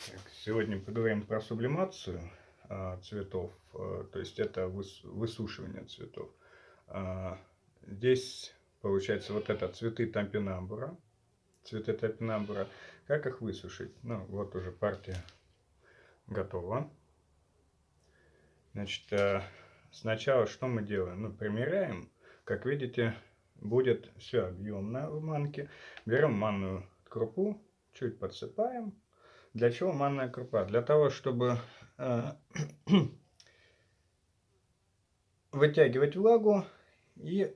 Так, сегодня поговорим про сублимацию цветов, то есть это высушивание цветов. А, Здесь получается вот это цветы топинамбура. Как их высушить? Ну, вот уже партия готова. Значит, сначала что мы делаем? Ну, примеряем. Как видите, будет все объемно в манке. Берем манную крупу, чуть подсыпаем. Для чего манная крупа? Для того, чтобы вытягивать влагу и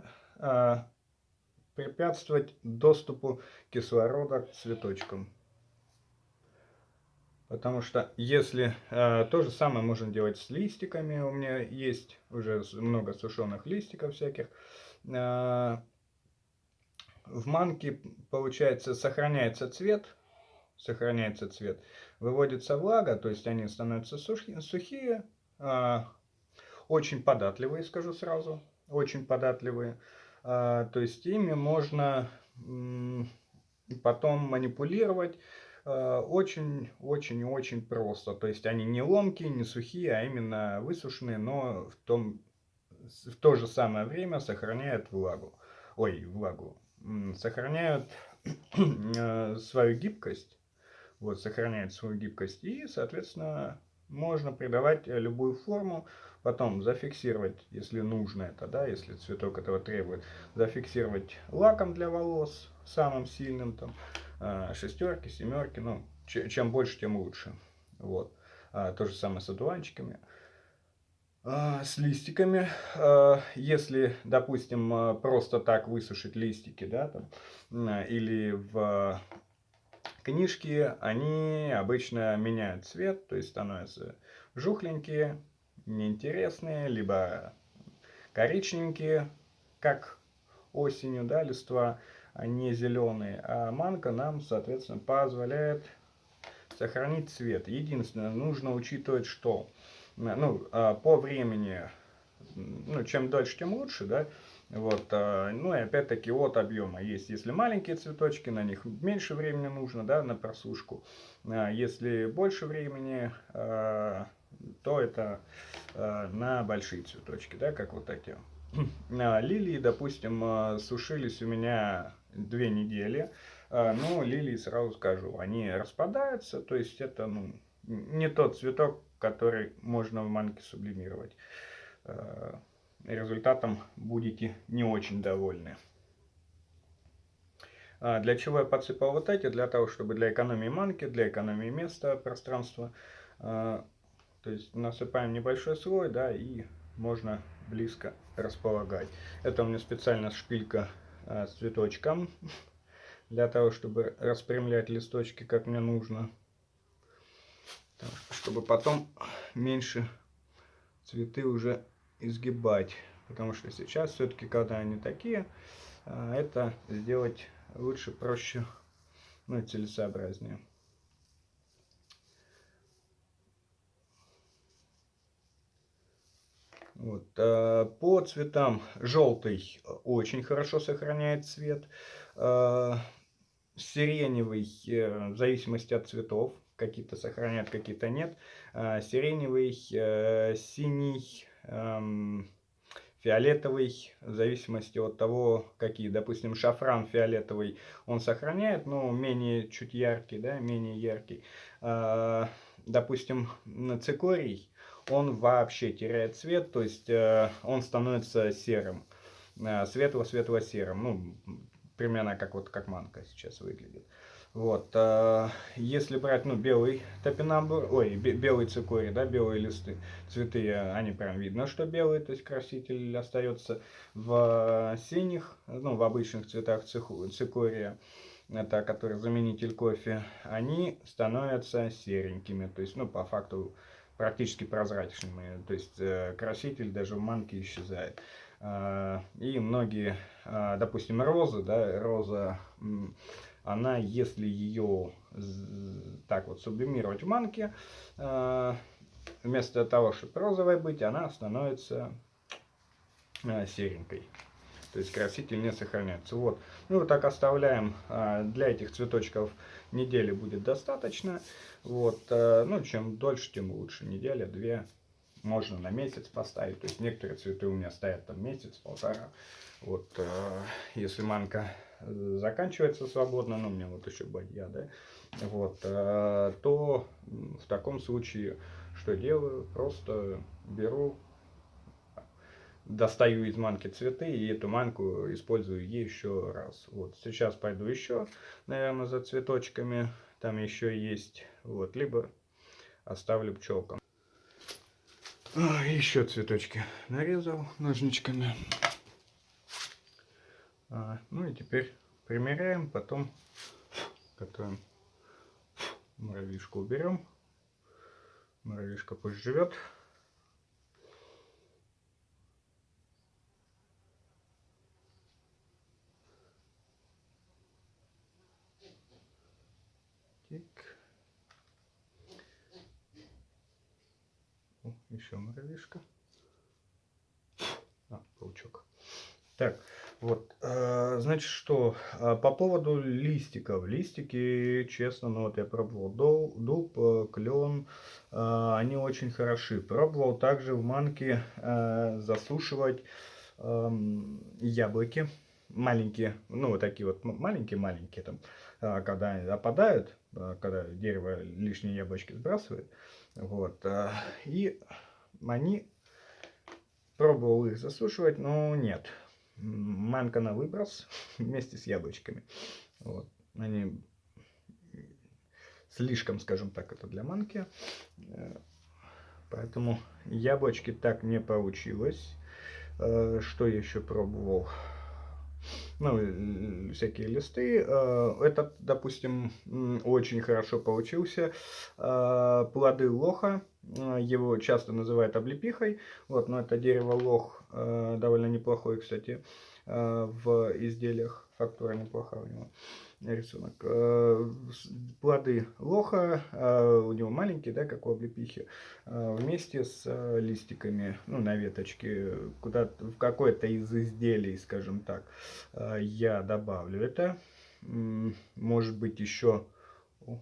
препятствовать доступу кислорода к цветочкам. Потому что если то же самое можно делать с листиками, у меня есть уже много сушеных листиков всяких. В манке, получается, сохраняется цвет, выводится влага, то есть они становятся сухие, очень податливые, скажу сразу, очень податливые. То есть ими можно потом манипулировать очень просто. То есть они не ломкие, не сухие, а именно высушенные, но в то же самое время сохраняют влагу. Сохраняют свою гибкость. Вот, сохраняет свою гибкость. И, соответственно, можно придавать любую форму, потом зафиксировать, если нужно это, да, если цветок этого требует, зафиксировать лаком для волос, самым сильным, там, шестерки, семерки, ну, чем больше, тем лучше. Вот. То же самое с одуванчиками. С листиками, если, допустим, просто так высушить листики, да, там, или в книжки, они обычно меняют цвет, то есть становятся жухленькие, неинтересные, либо коричневенькие, как осенью, да, листва, а не зеленые. А манка нам, соответственно, позволяет сохранить цвет. Единственное, нужно учитывать, что по времени, ну, чем дольше, тем лучше, да. Вот, ну и опять-таки от объема. Есть, если маленькие цветочки, на них меньше времени нужно, да, на просушку. Если больше времени, то это на большие цветочки, да, как вот эти. Лилии, допустим, сушились у меня 2 недели. Но лилии, сразу скажу, они распадаются, то есть это, ну, не тот цветок, который можно в манке сублимировать. Результатом будете не очень довольны. Для чего я подсыпал вот эти? Для того, чтобы для экономии манки, для экономии места, пространства. То есть насыпаем небольшой слой, да, и можно близко располагать. Это у меня специально шпилька с цветочком, для того, чтобы распрямлять листочки, как мне нужно. Чтобы потом меньше цветы уже изгибать. Потому что сейчас все-таки, когда они такие, это сделать лучше, проще, ну и целесообразнее. Вот. По цветам желтый очень хорошо сохраняет цвет. Сиреневый, в зависимости от цветов, какие-то сохраняют, какие-то нет. Сиреневый, синий, фиолетовый, в зависимости от того, какие. Допустим, шафран фиолетовый он сохраняет, но менее чуть яркий, да, менее яркий. Допустим, цикорий, он вообще теряет цвет, то есть он становится серым, светло-светло-серым, ну, примерно как манка сейчас выглядит. Вот, если брать, ну, белый топинамбур, белый цикорий, да, белые листы, цветы, они прям видно, что белые, то есть краситель остается в синих, ну, в обычных цветах цикория, это который заменитель кофе, они становятся серенькими, то есть, ну, по факту практически прозрачными, то есть краситель даже в манке исчезает. И многие, допустим, розы, да, роза, она, если ее так вот сублимировать в манке, вместо того, чтобы розовой быть, она становится серенькой. То есть краситель не сохраняется. Вот. Ну вот так оставляем. Для этих цветочков недели будет достаточно. Вот. Ну чем дольше, тем лучше. Неделя, две. Можно на месяц поставить. То есть некоторые цветы у меня стоят там месяц-полтора. Вот. Если манка заканчивается свободно, ну у меня вот еще бадья, да, вот, то в таком случае что делаю? Просто беру, достаю из манки цветы и эту манку использую еще раз. Вот сейчас пойду еще, наверное, за цветочками. Там еще есть. Вот, либо оставлю пчелкам. Еще цветочки нарезал ножничками. Ну и теперь примеряем, потом готовим. Муравьишку уберем. Муравьишка пусть живет. Так. О, еще муравьишка. Паучок. Так, вот, значит, что по поводу листиков. Листики, честно, ну вот я пробовал дуб, клен, они очень хороши. Пробовал также в манке засушивать яблоки. Маленькие, ну вот такие вот маленькие-маленькие там, когда они опадают, когда дерево лишние яблочки сбрасывает. Вот, и они... Пробовал их засушивать, но нет. Манка на выброс вместе с яблочками. Вот. Они слишком, скажем так, это для манки. Поэтому яблочки так не получилось. Что я еще пробовал? Ну, всякие листы. Этот, допустим, очень хорошо получился. Плоды лоха. Его часто называют облепихой. Вот, но это дерево лох довольно неплохой, кстати, в изделиях. Фактура неплохая у него. Рисунок. Плоды лоха, у него маленькие, да, как у облепихи, вместе с листиками, ну, на веточке, куда в какое-то из изделий, скажем так, я добавлю это. Может быть еще... О,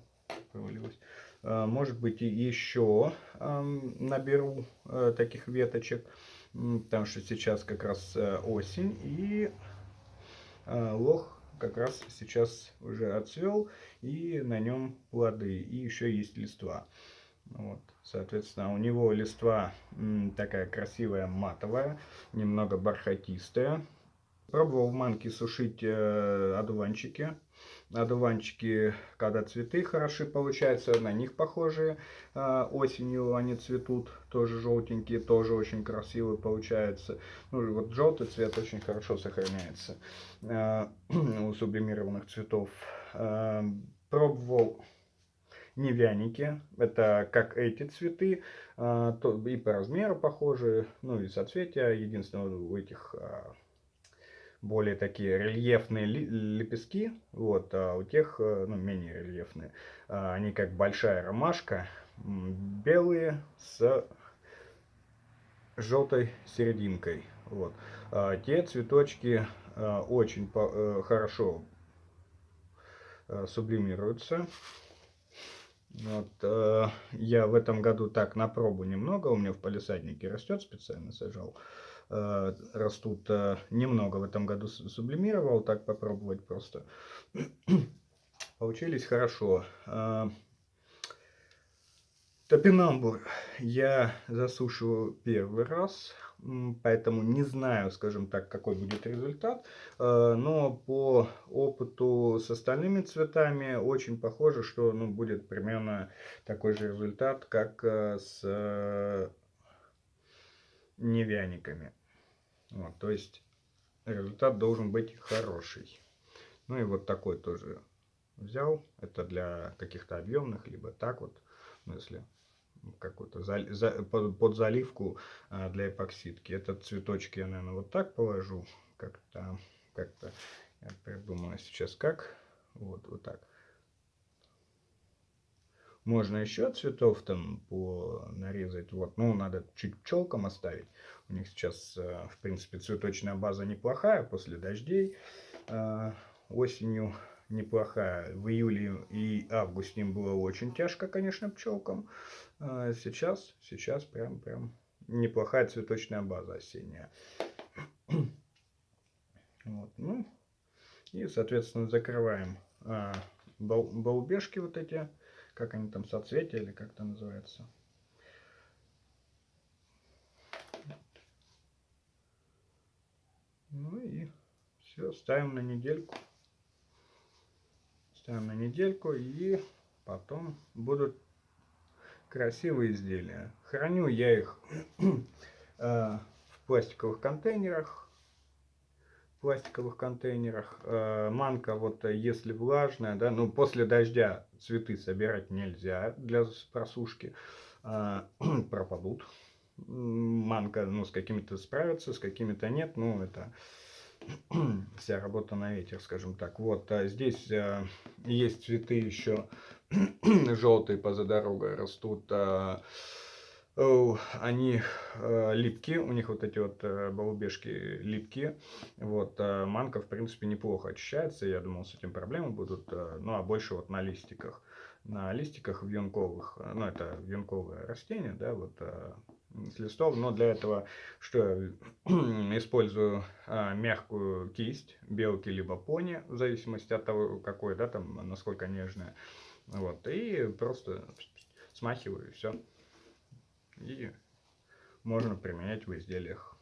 провалилось. Может быть, и еще наберу таких веточек, потому что сейчас как раз осень, и лох как раз сейчас уже отцвел, и на нем плоды, и еще есть листва. Вот, соответственно, у него листва такая красивая матовая, немного бархатистая. Пробовал в манке сушить одуванчики. Одуванчики, когда цветы хороши получаются, на них похожие. Осенью они цветут, тоже желтенькие, тоже очень красивые получаются. Ну, вот желтый цвет очень хорошо сохраняется у сублимированных цветов. Пробовал невяники, это как эти цветы, и по размеру похожи, ну и соцветия. Единственное, у этих более такие рельефные лепестки, вот, а у тех, ну, менее рельефные. Они как большая ромашка, белые с желтой серединкой. Вот. Те цветочки очень хорошо сублимируются. Вот, я в этом году так на пробу немного, у меня в палисаднике растет, специально сажал. Растут немного в этом году сублимировал, так попробовать просто. Получились хорошо. Топинамбур я засушиваю первый раз, поэтому не знаю, скажем так, какой будет результат. Но по опыту с остальными цветами очень похоже, что, ну, будет примерно такой же результат, как с невяниками. Вот, то есть результат должен быть хороший. Ну и вот такой тоже взял. Это для каких-то объемных, либо так вот, ну, если какую-то под заливку для эпоксидки. Этот цветочки я, наверное, вот так положу. Как-то я придумаю сейчас как. Вот так. Можно еще цветов там нарезать. Вот, ну, надо чуть пчелкам оставить. У них сейчас, в принципе, цветочная база неплохая после дождей. Осенью неплохая. В июле и августе им было очень тяжко, конечно, пчелкам. Сейчас прям неплохая цветочная база осенняя. Вот, ну, и, соответственно, закрываем балбежки вот эти, как они там, соцветия или как это называется. Ну и все, ставим на недельку. Ставим на недельку, и потом будут красивые изделия. Храню я их в пластиковых контейнерах. Манка, вот если влажная, да, ну после дождя цветы собирать нельзя для просушки, пропадут. Манка, ну, с какими-то справится, с какими-то нет, ну, это вся работа на ветер, скажем так. Вот, а здесь есть цветы еще желтые поза дорогой растут. Они липкие, у них вот эти вот балбежки липкие. Вот, манка, в принципе, неплохо очищается. Я думал, с этим проблемы будут. Ну, а больше вот на листиках. На листиках вьюнковых, ну, это вьюнковое растение, да, вот с листов, но для этого что я использую мягкую кисть белки либо пони, в зависимости от того, какой, да, там, насколько нежная, вот, и просто смахиваю, и все, и можно применять в изделиях.